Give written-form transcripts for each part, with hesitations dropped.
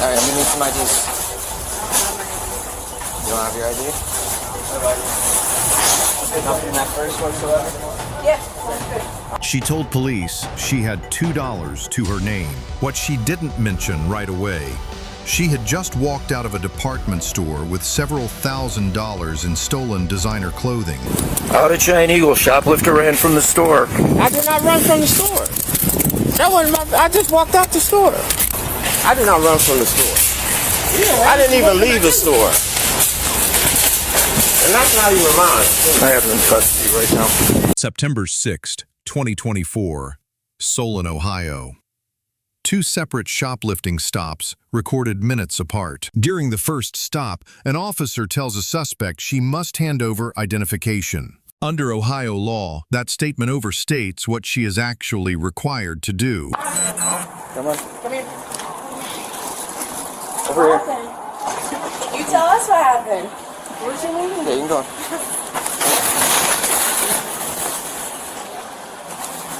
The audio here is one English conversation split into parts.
Alright, we need some IDs. You don't have your ID? Nothing in that purse whatsoever? Yeah, that's good. She told police she had $2 to her name. What she didn't mention right away, she had just walked out of a department store with several $1,000s in stolen designer clothing. How did Giant Eagle shoplifter ran from the store? I did not run from the store. That wasn't I just walked out the store. I did not run from the store. Yeah, I didn't even leave the store. And that's not even mine. I have them in custody right now. September 6th, 2024, Solon, Ohio. Two separate shoplifting stops recorded minutes apart. During the first stop, an officer tells a suspect she must hand over identification. Under Ohio law, that statement overstates what she is actually required to do. Come on. Come here. Over here. You tell us what happened. Where's your name? Yeah, you can go.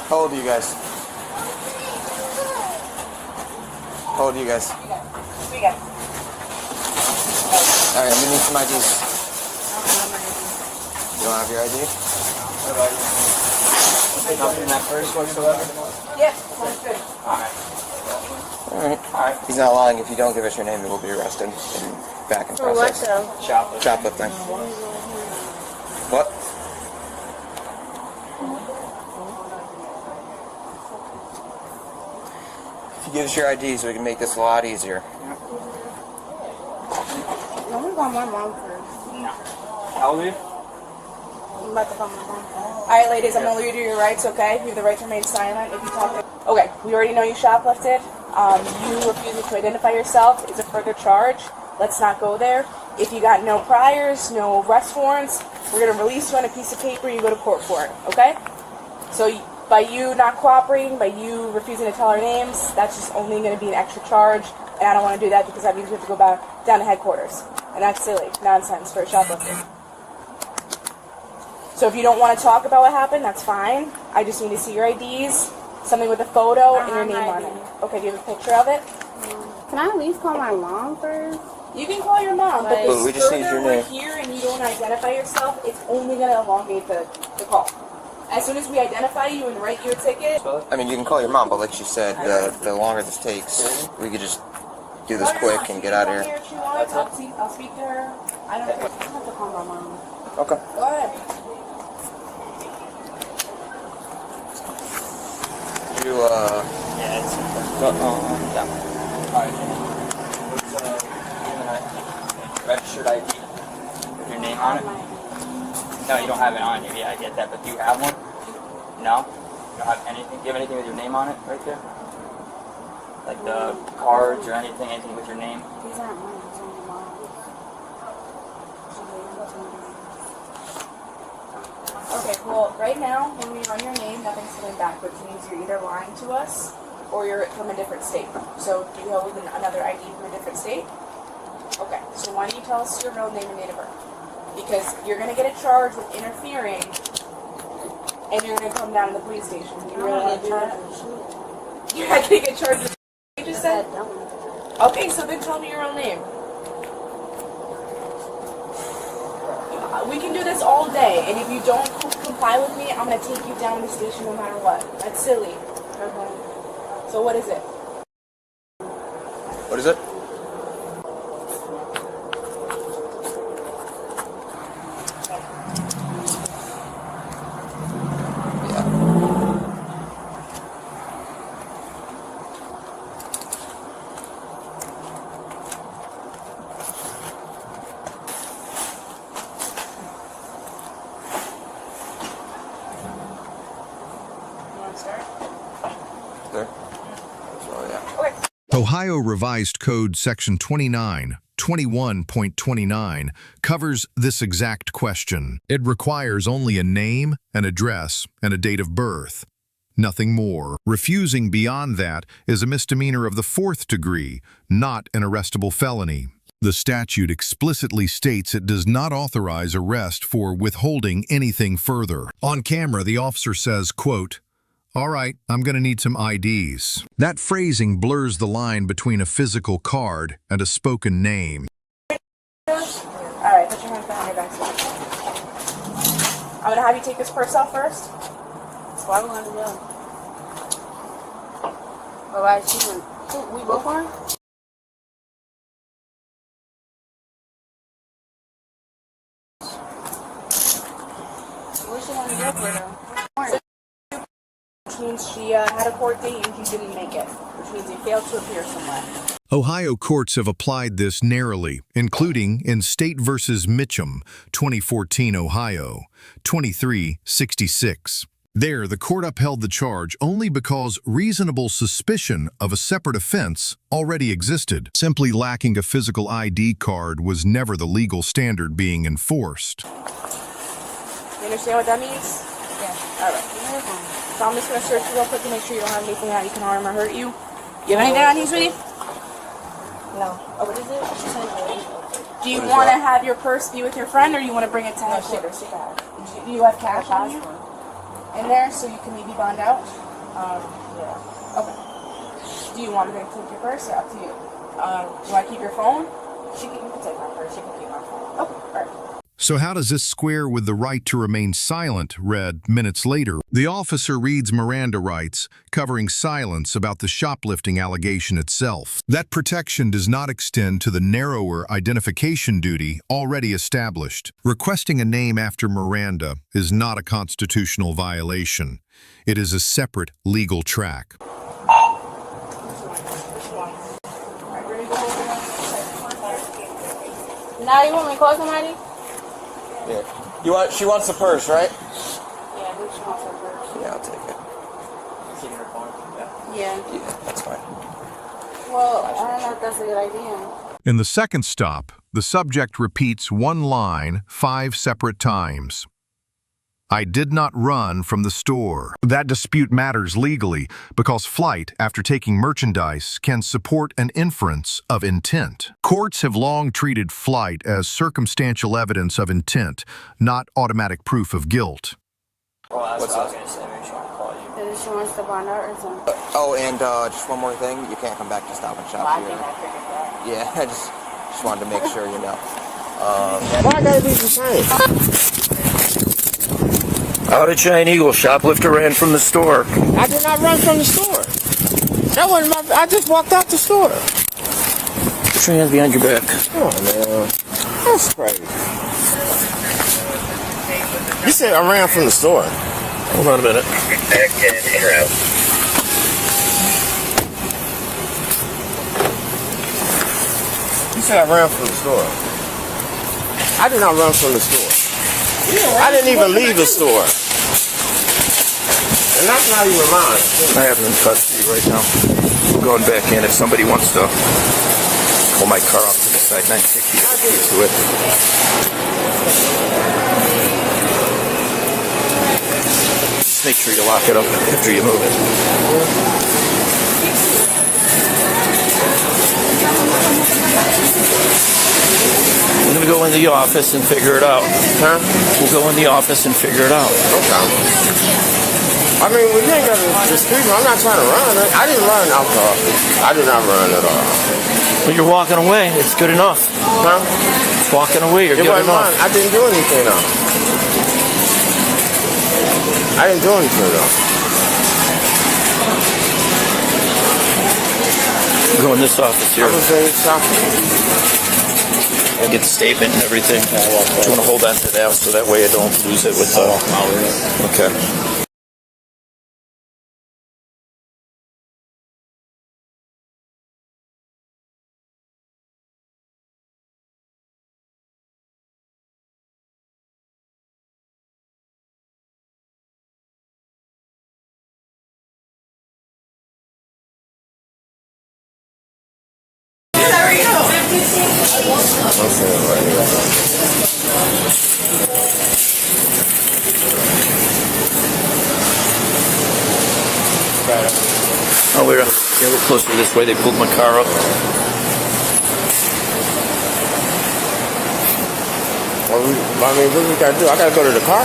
How old are you guys? How old are you guys? We got. Alright, we need some IDs. You don't have your ID? Nothing in that purse whatsoever? Yeah, that's good. Alright. He's not lying. If you don't give us your name, you will be arrested and back in For what process. though? Shoplifting. What? If you give us your IDs, we can make this a lot easier. I'm gonna call my mom first. No. How old are you? I'm about to call my mom first. Alright ladies, I'm gonna leave you to your rights, okay? You have the right to remain silent if you talk to... Okay, we already know you shoplifted. You refusing to identify yourself is a further charge. Let's not go there. If you got no priors, no arrest warrants, we're going to release you on a piece of paper, you go to court for it, okay? So by you not cooperating, by you refusing to tell our names, that's just only going to be an extra charge, and I don't want to do that because that means we have to go back down to headquarters. And that's silly nonsense for a shoplifter. So if you don't want to talk about what happened, that's fine. I just need to see your IDs, something with a photo and your name on it. Okay, do you have a picture of it? Can I at least call my mom first? You can call your mom, but But we if just need your we're name. here and you don't identify yourself, it's only going to elongate the call. As soon as we identify you and write you a ticket... I mean, you can call your mom, but like she said, the longer this takes, we could just do this quick and get out of here. If she wants, I'll speak to her. I don't know. I have to call my mom. Okay. Go ahead. You, Yeah, it's that one. Alright. What's registered ID with your name on it? No, you don't have it on you. Yeah, I get that. But do you have one? No? You don't have anything? Do you have anything with your name on it right there? Like the cards or anything with your name? These aren't mine. These are my mom's. Okay, well, right now, when we run your name, nothing's coming back, which means you're either lying to us or you're from a different state. So, do you hold another ID from a different state? Okay, so why don't you tell us your real name and date of birth? Because you're going to get a charge with interfering, and you're going to come down to the police station. You really want to do that? You're not going to get charged with what you just said? Okay, so then tell me your real name. We can do this all day, and if you don't comply with me, I'm going to take you down to the station no matter what. That's silly. Okay. So what is it? what is it? You want to start? There. So, yeah. Okay. Ohio Revised Code Section 21.29 covers this exact question. It requires only a name, an address, and a date of birth. Nothing more. Refusing beyond that is a misdemeanor of the 4th degree, not an arrestable felony. The statute explicitly states it does not authorize arrest for withholding anything further. On camera, the officer says, quote, All right, I'm gonna need some IDs. That phrasing blurs the line between a physical card and a spoken name. Alright, put your hands behind your back. I'm gonna have you take this purse off first. So I'm going to jail. Alright, we both going? What she want to go for though? Which means she had a court date and she didn't make it. Which means you failed to appear somewhere. Ohio courts have applied this narrowly, including in State v. Mitchum, 2014 Ohio, 2366. There, the court upheld the charge only because reasonable suspicion of a separate offense already existed. Simply lacking a physical ID card was never the legal standard being enforced. You understand what that means? Yeah. Alright. So I'm just going to search you real quick to make sure you don't have anything that you can harm or hurt you. You have anything on you, sweetie? No. Oh, what is it? Do you want to have your purse be with your friend or you want to bring it to headquarters? Do you have cash on you? In there so you can maybe bond out? Yeah. Okay. Do you want me to take your purse or up to you? Do you want to keep your phone? You can take my purse. You can keep my phone. Okay, alright. So how does this square with the right to remain silent, read minutes later? The officer reads Miranda rights, covering silence about the shoplifting allegation itself. That protection does not extend to the narrower identification duty already established. Requesting a name after Miranda is not a constitutional violation. It is a separate legal track. Now you want me to call somebody? Yeah. She wants the purse, right? Yeah, who she wants her purse? Yeah, I'll take it. Keep your phone. Yeah. Yeah. Yeah, that's fine. Well, I don't know if that's a good idea. In the second stop, the subject repeats one line 5 separate times. I did not run from the store. That dispute matters legally because flight after taking merchandise can support an inference of intent. Courts have long treated flight as circumstantial evidence of intent, not automatic proof of guilt. Well, that's what I was going to say. Maybe she want to call you. Maybe she wants to bond out or something. Oh, and just one more thing. You can't come back to Stop and Shop Well, I here. think I figured that. Yeah, I just wanted to make sure you know. Why I gotta be the same? Out of Giant Eagle, shoplifter ran from the store. I did not run from the store. That wasn't my... I just walked out the store. Put your hands behind your back. Oh, man. That's crazy. You said I ran from the store. Hold on a minute. Back and in or out. You said I ran from the store. I did not run from the store. I didn't even leave the store. And that's not even mine. I have him in custody right now. I'm going back in. If somebody wants to pull my car off to the side, 960 to it. Just make sure you lock it up after you move it. We're going to go in the office and figure it out. Huh? We'll go in the office and figure it out. Okay. I mean, we ain't got to dispute. I'm not trying to run. I didn't run alcohol. I did not run at all. When you're walking away, it's good enough. Huh? Walking away, you're It good wasn't enough. mine. I didn't do anything though. I didn't do anything though. Go in this office here. I was very shocked. I get the statement and everything. Do you want to hold on to that so that way I don't lose it with the... Okay. Oh, we're a little closer this way. They pulled my car up. Well, I mean, what we got to do? I got to go to the car?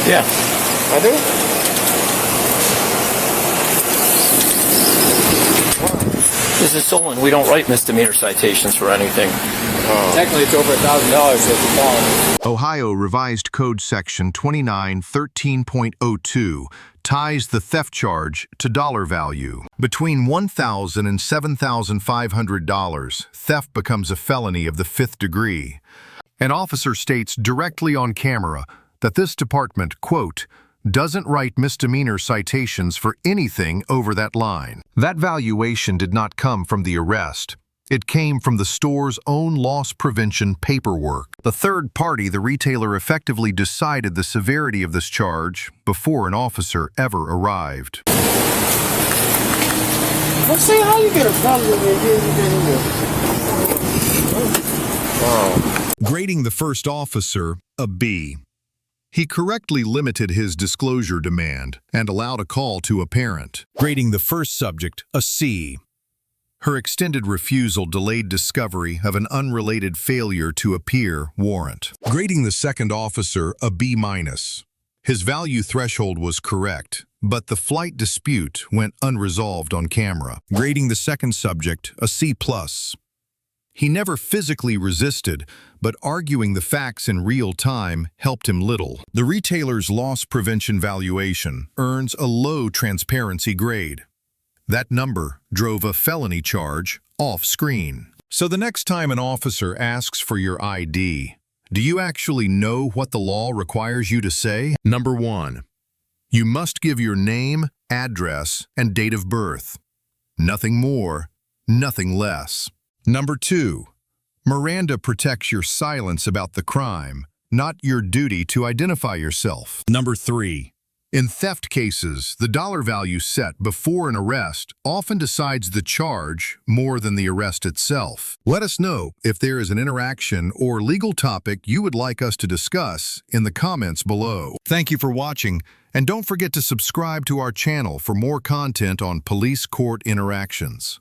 Yeah. I do? This is Solon. We don't write misdemeanor citations for anything. Technically, it's over $1,000 if it's a felony. Ohio Revised Code Section 2913.02 ties the theft charge to dollar value. Between $1,000 and $7,500, theft becomes a felony of the 5th degree. An officer states directly on camera that this department, quote, doesn't write misdemeanor citations for anything over that line. That valuation did not come from the arrest. It came from the store's own loss prevention paperwork. The third party, the retailer, effectively decided the severity of this charge before an officer ever arrived. Let's see how you get a felony and then you get Wow. Grading the first officer a B. He correctly limited his disclosure demand and allowed a call to a parent. Grading the first subject a C. Her extended refusal delayed discovery of an unrelated failure to appear warrant. Grading the second officer a B-. His value threshold was correct, but the flight dispute went unresolved on camera. Grading the second subject a C+. He never physically resisted, but arguing the facts in real time helped him little. The retailer's loss prevention valuation earns a low transparency grade. That number drove a felony charge off-screen. So the next time an officer asks for your ID, do you actually know what the law requires you to say? Number 1. You must give your name, address, and date of birth. Nothing more, nothing less. Number 2. Miranda protects your silence about the crime, not your duty to identify yourself. Number 3. In theft cases, the dollar value set before an arrest often decides the charge more than the arrest itself. Let us know if there is an interaction or legal topic you would like us to discuss in the comments below. Thank you for watching, and don't forget to subscribe to our channel for more content on police court interactions.